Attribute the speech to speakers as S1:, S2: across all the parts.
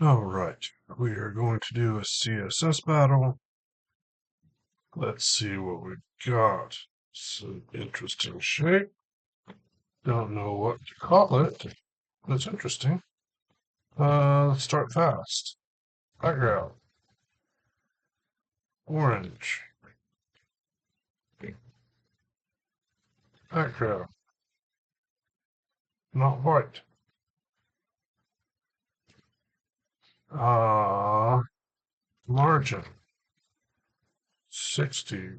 S1: All right, we are going to do a CSS battle. Let's see what we've got. Some interesting shape. Don't know what to call it. That's interesting. Let's start fast. Background. Orange. Background. Not white. Margin. 60.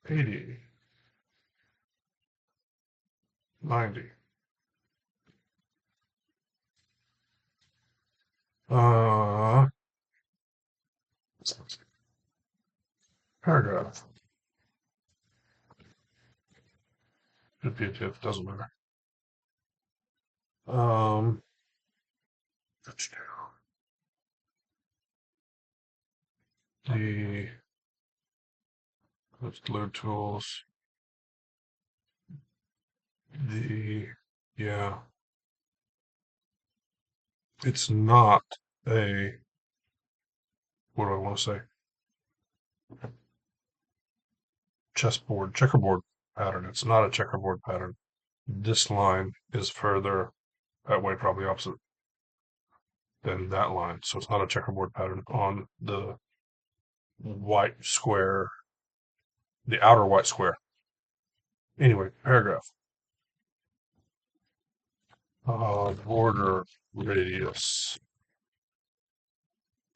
S1: 80. 90. Paragraph. Could be a div, doesn't matter. The let's load tools. Yeah, it's not a, what do I want to say? Checkerboard pattern. It's not a checkerboard pattern. This line is further that way, probably opposite than that line. So it's not a checkerboard pattern on the white square, the outer white square. Anyway, paragraph. Border radius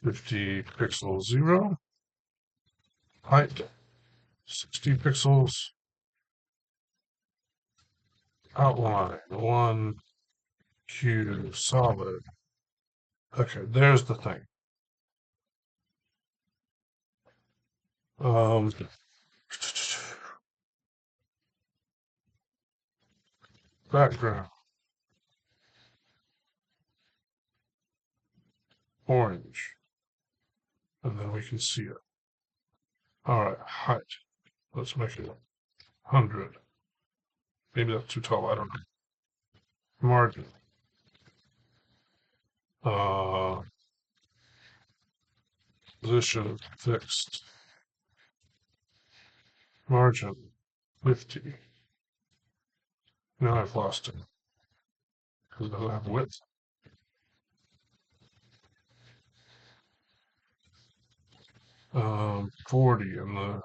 S1: 50 pixels 0. Height 60 pixels. Outline 1 Q solid. Okay, there's the thing. Background orange, and then we can see it. All right, height. Let's make it 100. Maybe that's too tall. I don't know. Margin. Position fixed. Margin 50. Now I've lost it because it doesn't have width. Um, 40, and the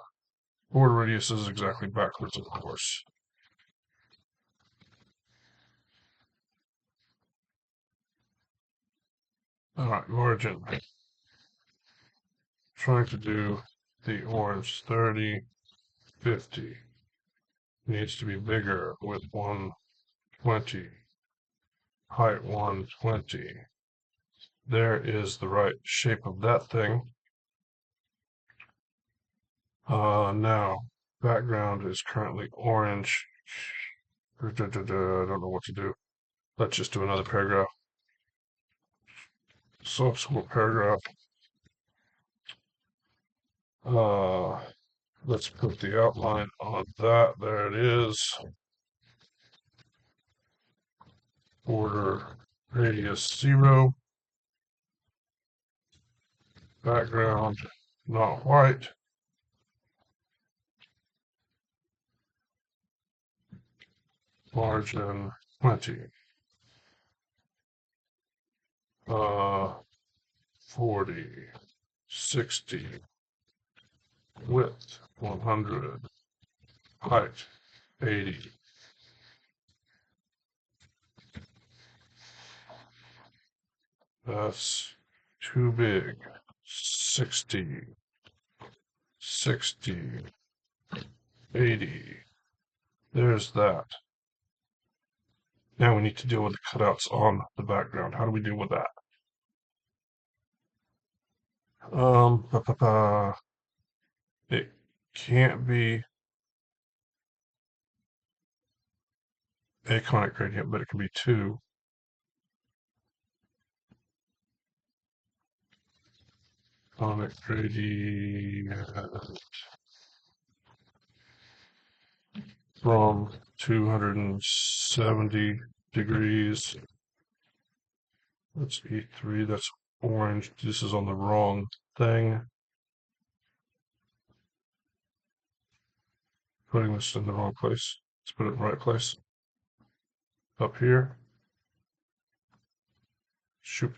S1: border radius is exactly backwards, of course. All right, margin. Trying to do the orange 30, 50. Needs to be bigger with 120. Height 120. There is the right shape of that thing. Now, background is currently orange. I don't know what to do. Let's just do another paragraph. Subsequent paragraph. Let's put the outline on that. There it is. Border radius 0. Background not white. Margin 20. 40. 60. Width 100. Height 80. That's too big. 60. 60. 80. There's that. Now we need to deal with the cutouts on the background. How do we deal with that? It can't be a conic gradient, but it can be two. Conic gradient from 270 degrees That's E3, that's orange. This is on the wrong thing. Putting this in the wrong place. Let's put it in the right place. Up here. Shoot.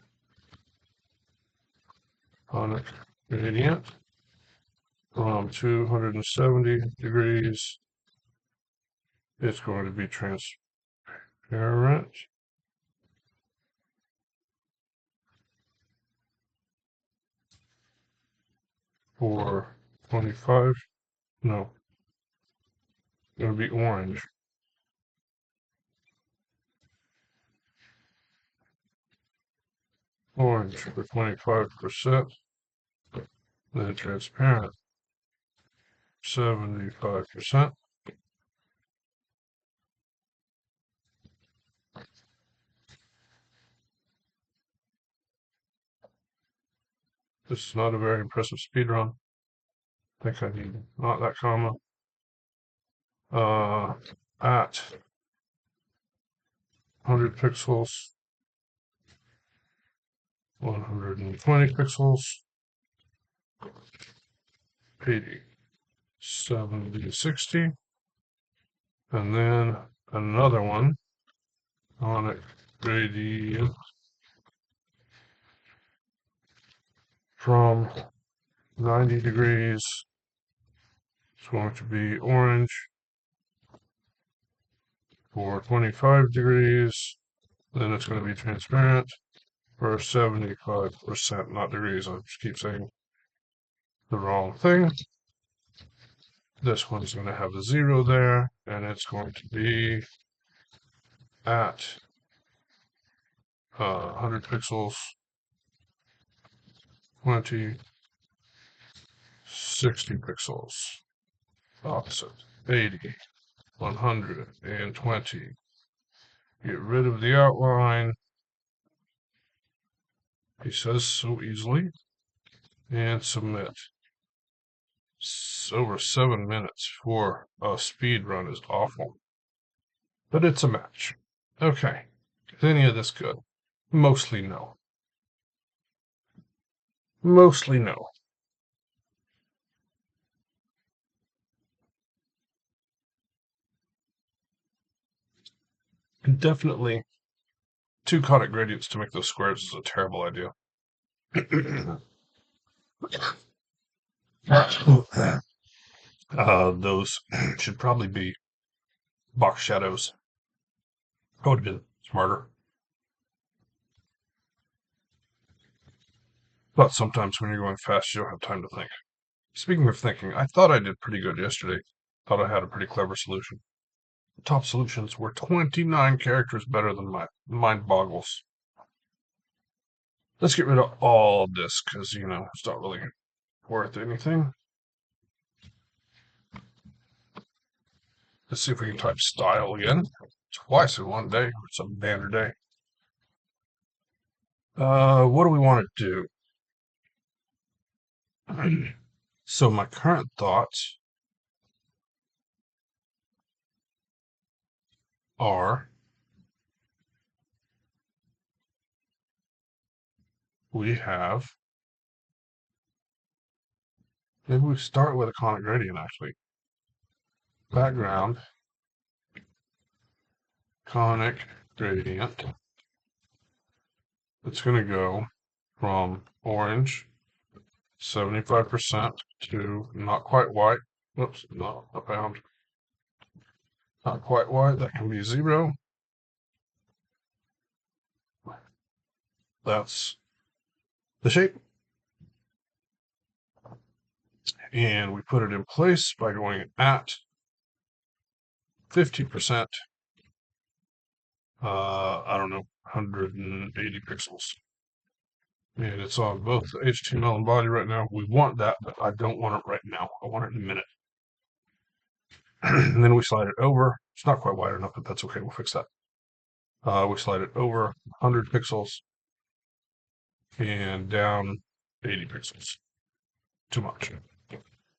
S1: Conic-gradient from 270 degrees. It's going to be transparent. For 25. No. It's going to be orange. Orange for 25%. Then transparent 75%. This is not a very impressive speed run. I think I need not that comma. At 100 pixels, 120 pixels, 80, 70, 60, and then another one on it, gradient from 90 degrees. It's going to be orange for 25 degrees. Then it's going to be transparent for 75%, not degrees. I just keep saying the wrong thing. This one's going to have a 0 there, and it's going to be at 100 pixels, 20, 60 pixels. Opposite, 80, 120. Get rid of the outline. He says so easily. And submit. Over 7 minutes for a speed run is awful. But it's a match. Okay. Is any of this good? Mostly no. Mostly no. And definitely 2 conic gradients to make those squares is a terrible idea. Those should probably be box shadows. That would have been smarter. But sometimes when you're going fast, you don't have time to think. Speaking of thinking, I thought I did pretty good yesterday. Thought I had a pretty clever solution. The top solutions were 29 characters better than mine. Mind boggles. Let's get rid of all of this because, it's not really worth anything. Let's see if we can type style again. Twice in one day. It's a banner day. What do we want to do? So my current thoughts are maybe we start with a conic gradient actually. Background, conic gradient. It's going to go from orange 75% to not quite white. Whoops, not a pound. Not quite white. That can be 0. That's the shape. And we put it in place by going at 50%. I don't know, 180 pixels. And it's on both the HTML and body right now. We want that, but I don't want it right now. I want it in a minute. And then we slide it over. It's not quite wide enough, but that's okay. We'll fix that. We slide it over 100 pixels and down 80 pixels. Too much.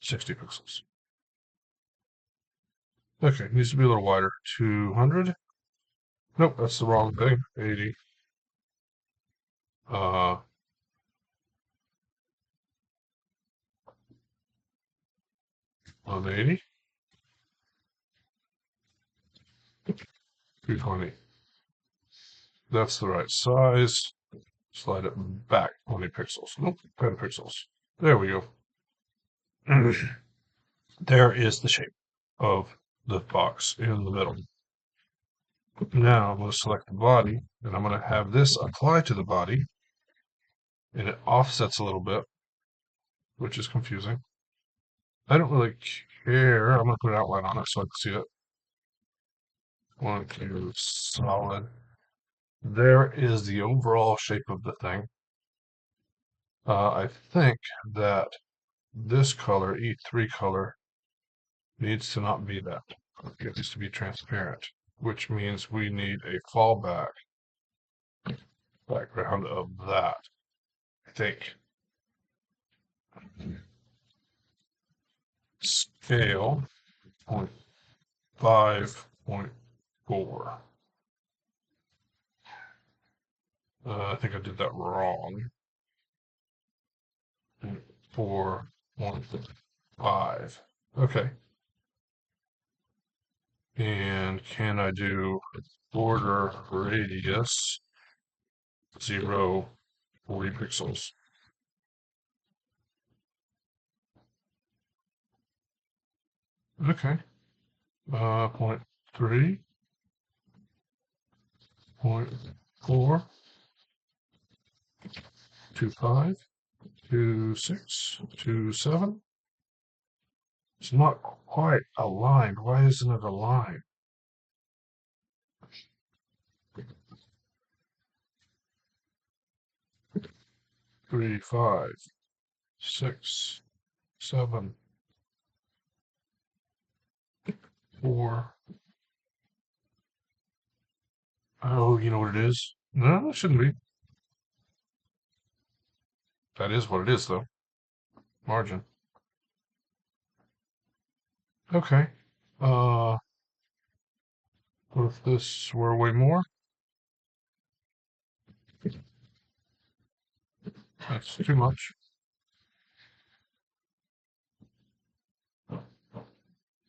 S1: 60 pixels. Okay, needs to be a little wider. 200. Nope, that's the wrong thing. 80. Uh, 180, 220. That's the right size. Slide it back 20 pixels. Nope, 10 pixels. There we go. There is the shape of the box in the middle. Now I'm going to select the body, and I'm going to have this apply to the body, and it offsets a little bit, which is confusing. I don't really care. I'm going to put an outline on it so I can see it. 1, 2, solid. There is the overall shape of the thing. I think that this color, E3 color, needs to not be that. It needs to be transparent, which means we need a fallback background of that, I think. Scale 0.5.4. I think I did that wrong. 4.5. Okay. And can I do border radius 0, 40 pixels? Okay. 0.3, 0.4, 2.5, 2.6, 2.7. It's not quite aligned. Why isn't it aligned? 3, 5, 6, 7, 4. Oh, you know what it is? No, it shouldn't be. That is what it is, though. Margin. Okay. What if this were way more? That's too much.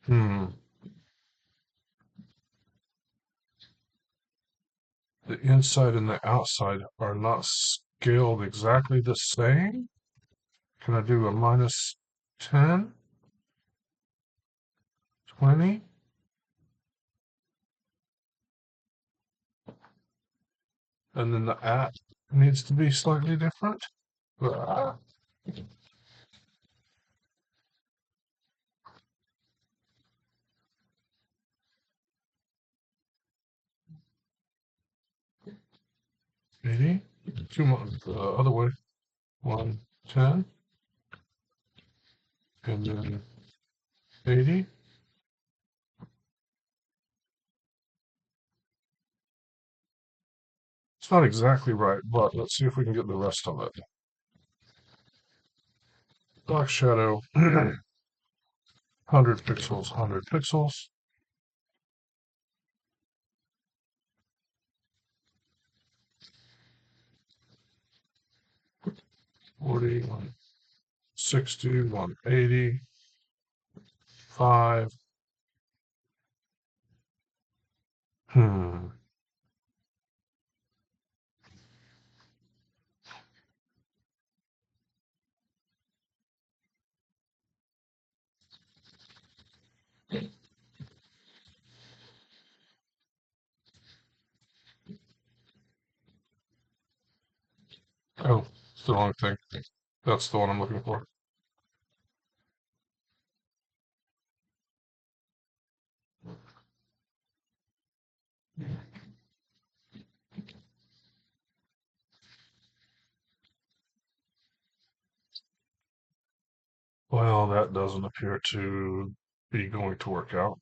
S1: Hmm. The inside and the outside are not scaled exactly the same. Can I do a minus 10, 20? And then the at needs to be slightly different. Ah, 80. Too much. The other way. 110. And then 80. It's not exactly right, but let's see if we can get the rest of it. Black shadow, 100 pixels, 100 pixels. 40, 160, 180, 5. Hmm. Oh, it's the wrong thing. That's the one I'm looking for. Well, that doesn't appear to be going to work out.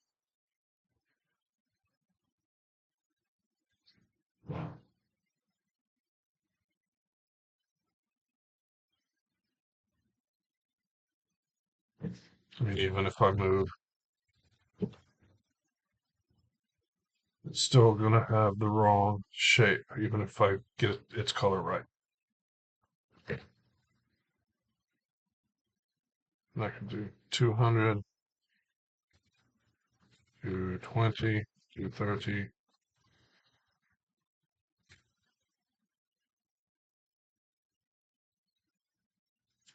S1: I mean, even if I move, it's still going to have the wrong shape, even if I get its color right. And I can do 200, 220, 230.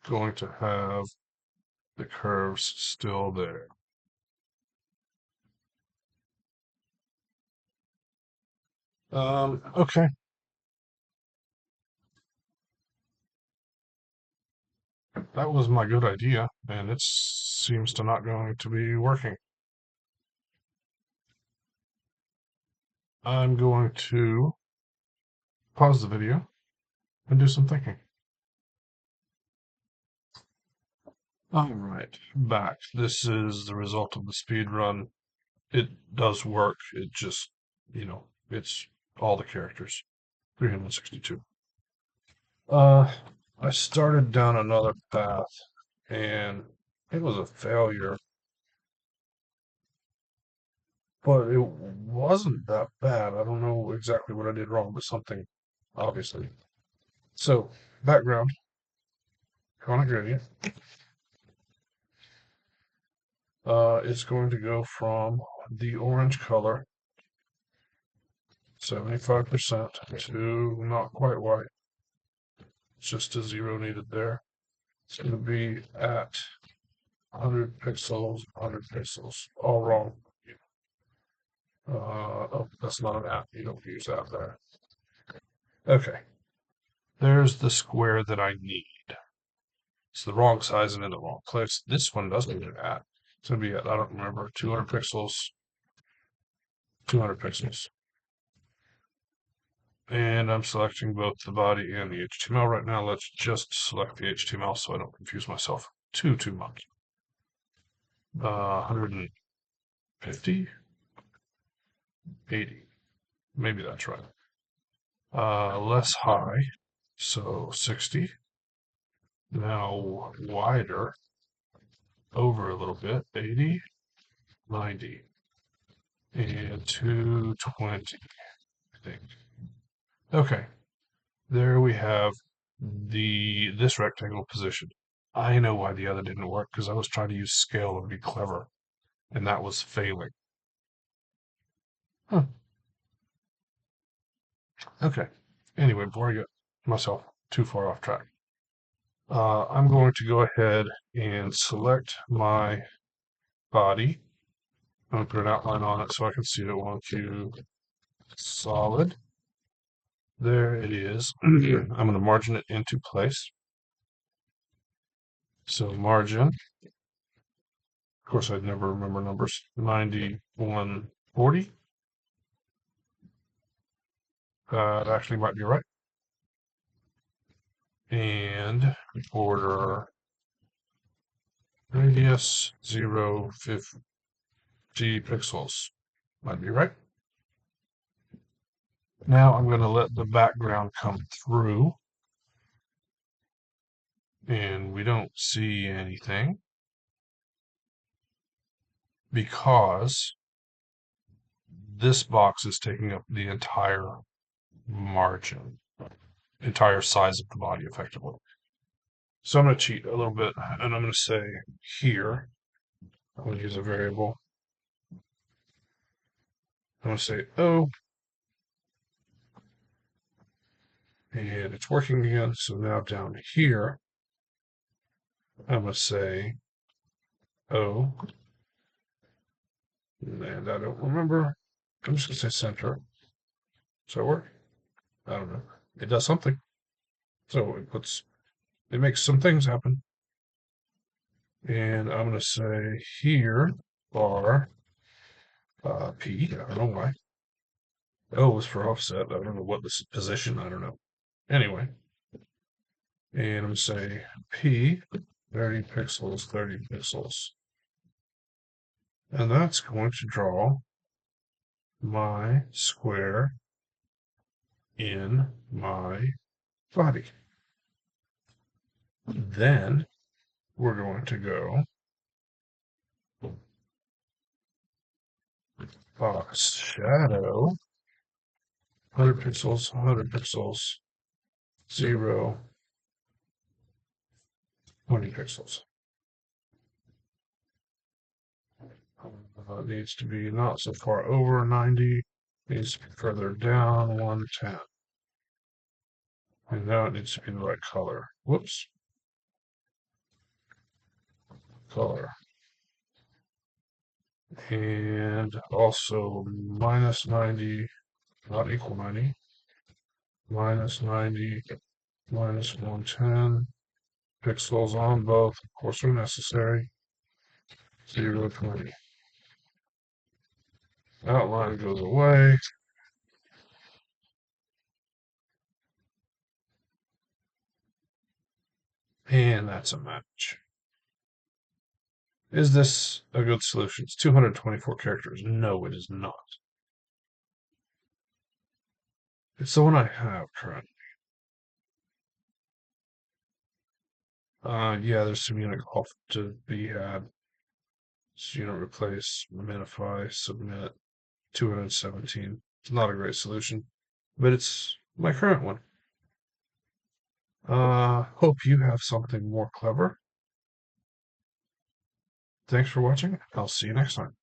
S1: Going to have the curves still there. Okay. That was my good idea, and it seems to not going to be working. I'm going to pause the video and do some thinking. All right, back. This is the result of the speed run. It does work. It just, it's all the characters. 362. I started down another path and it was a failure, but it wasn't that bad. I don't know exactly what I did wrong, but something, obviously. So, background, Conic-gradient, is going to go from the orange color, 75%, to not quite white. Just a zero needed there. It's going to be at 100 pixels, 100 pixels. All wrong. Oh, that's not an app. You don't use that there. Okay. There's the square that I need. It's the wrong size and in the wrong place. This one doesn't need an app. It's going to be at, I don't remember, 200 pixels, 200 pixels. And I'm selecting both the body and the HTML right now. Let's just select the HTML so I don't confuse myself too much. 150, 80. Maybe that's right. Less high, so 60. Now wider, over a little bit, 80, 90, and 220, I think. Okay, there we have this rectangle position. I know why the other didn't work, because I was trying to use scale and be clever, and that was failing. Huh. Okay. Anyway, before I get myself too far off track, I'm going to go ahead and select my body. I'm going to put an outline on it so I can see it. 1Q solid. There it is. I'm going to margin it into place. So margin, of course, I'd never remember numbers. 9140. That actually might be right. And border radius 050 pixels. Might be right. Now I'm going to let the background come through. And we don't see anything because this box is taking up the entire margin, entire size of the body effectively. So I'm going to cheat a little bit and I'm going to say here, I'm going to use a variable. I'm going to say O, and it's working again. So now down here, I'm going to say O, and I don't remember. I'm just going to say center. Does that work? I don't know. It does something. So it makes some things happen. And I'm going to say here bar P. I don't know why. O is for offset. I don't know what this position. I don't know. Anyway, and I'm going to say P 30 pixels, 30 pixels. And that's going to draw my square in my body. Then we're going to go box shadow, 100 pixels, 100 pixels, 0, 20 pixels. It needs to be not so far over 90. Needs to be further down 110. And now it needs to be the right color. Whoops. Color. And also minus 90, not equal 90. Minus 90, minus 110. Pixels on both, of course, are necessary. 0, 20. Outline goes away. And that's a match. Is this a good solution? It's 224 characters. No, it is not. It's the one I have currently. Yeah, there's some unit off to be had. So unit replace, minify, submit, 217. It's not a great solution, but it's my current one. Hope you have something more clever. Thanks for watching. I'll see you next time.